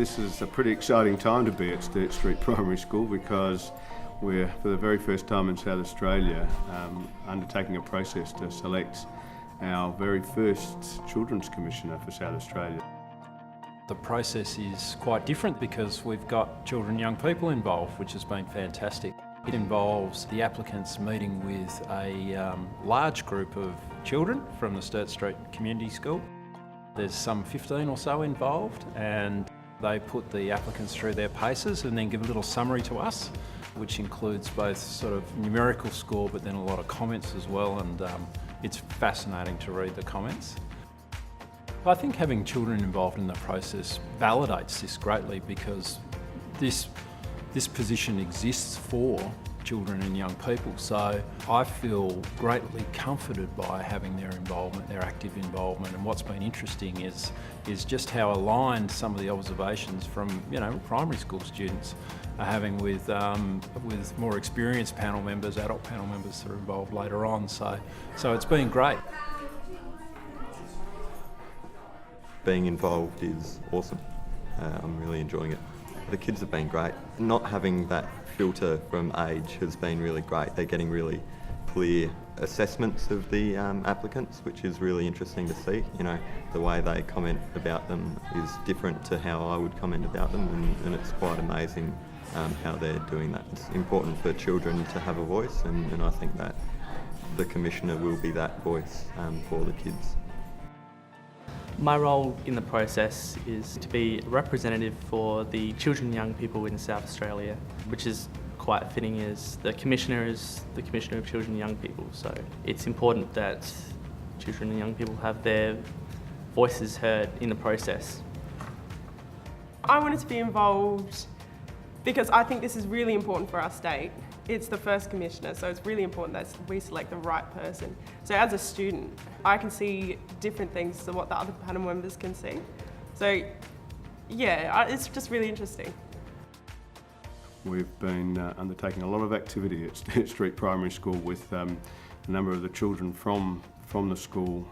This is a pretty exciting time to be at Sturt Street Primary School because we're, for the very first time in South Australia, undertaking a process to select our very first Children's Commissioner for South Australia. The process is quite different because we've got children and young people involved, which has been fantastic. It involves the applicants meeting with a large group of children from the Sturt Street Community School. There's some 15 or so involved, and they put the applicants through their paces and then give a little summary to us, which includes both sort of numerical score but then a lot of comments as well, and it's fascinating to read the comments. I think having children involved in the process validates this greatly because this position exists for children and young people, so I feel greatly comforted by having their involvement, their active involvement, and what's been interesting is just how aligned some of the observations from primary school students are having with more experienced panel members, adult panel members that are involved later on, so it's been great. Being involved is awesome. I'm really enjoying it. The kids have been great. Not having that filter from age has been really great. They're getting really clear assessments of the applicants, which is really interesting to see. The way they comment about them is different to how I would comment about them, and it's quite amazing how they're doing that. It's important for children to have a voice, and I think that the Commissioner will be that voice for the kids. My role in the process is to be a representative for the children and young people in South Australia, which is quite fitting as the Commissioner is the Commissioner of Children and Young People. So it's important that children and young people have their voices heard in the process. I wanted to be involved because I think this is really important for our state. It's the first Commissioner, so it's really important that we select the right person. So as a student, I can see different things to what the other panel members can see. So yeah, it's just really interesting. We've been undertaking a lot of activity at Sturt Street Primary School with a number of the children from the school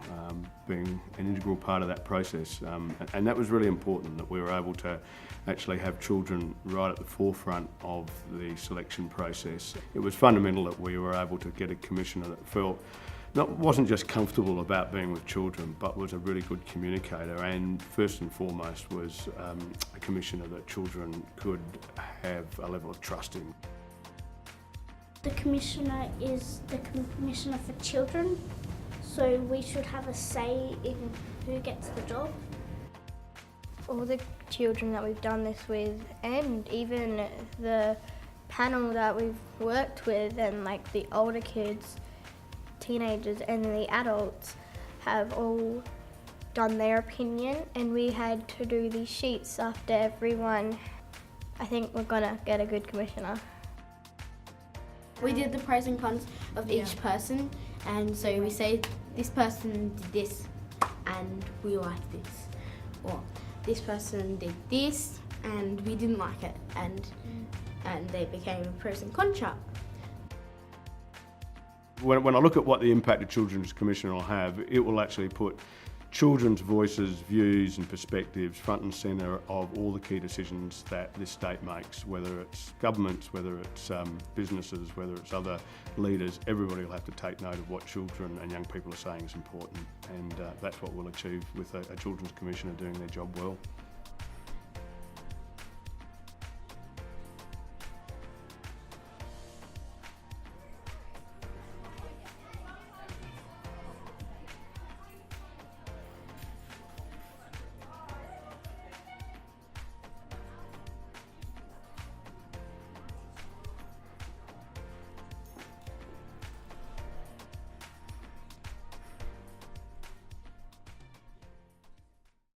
being an integral part of that process, and that was really important, that we were able to actually have children right at the forefront of the selection process. It was fundamental that we were able to get a Commissioner that wasn't just comfortable about being with children, but was a really good communicator, and first and foremost was a Commissioner that children could have a level of trust in. The Commissioner is the Commissioner for children, so we should have a say in who gets the job. All the children that we've done this with, and even the panel that we've worked with, and like the older kids, teenagers and the adults, have all done their opinion, and we had to do these sheets after everyone. I think we're gonna get a good Commissioner. We did the pros and cons of each person, and so we say this person did this and we like this, or this person did this and we didn't like it, and they became a pros and cons chart. When I look at what the impact a Children's Commissioner will have, it will actually put children's voices, views and perspectives front and centre of all the key decisions that this state makes, whether it's governments, whether it's businesses, whether it's other leaders. Everybody will have to take note of what children and young people are saying is important, and that's what we'll achieve with a Children's Commissioner doing their job well.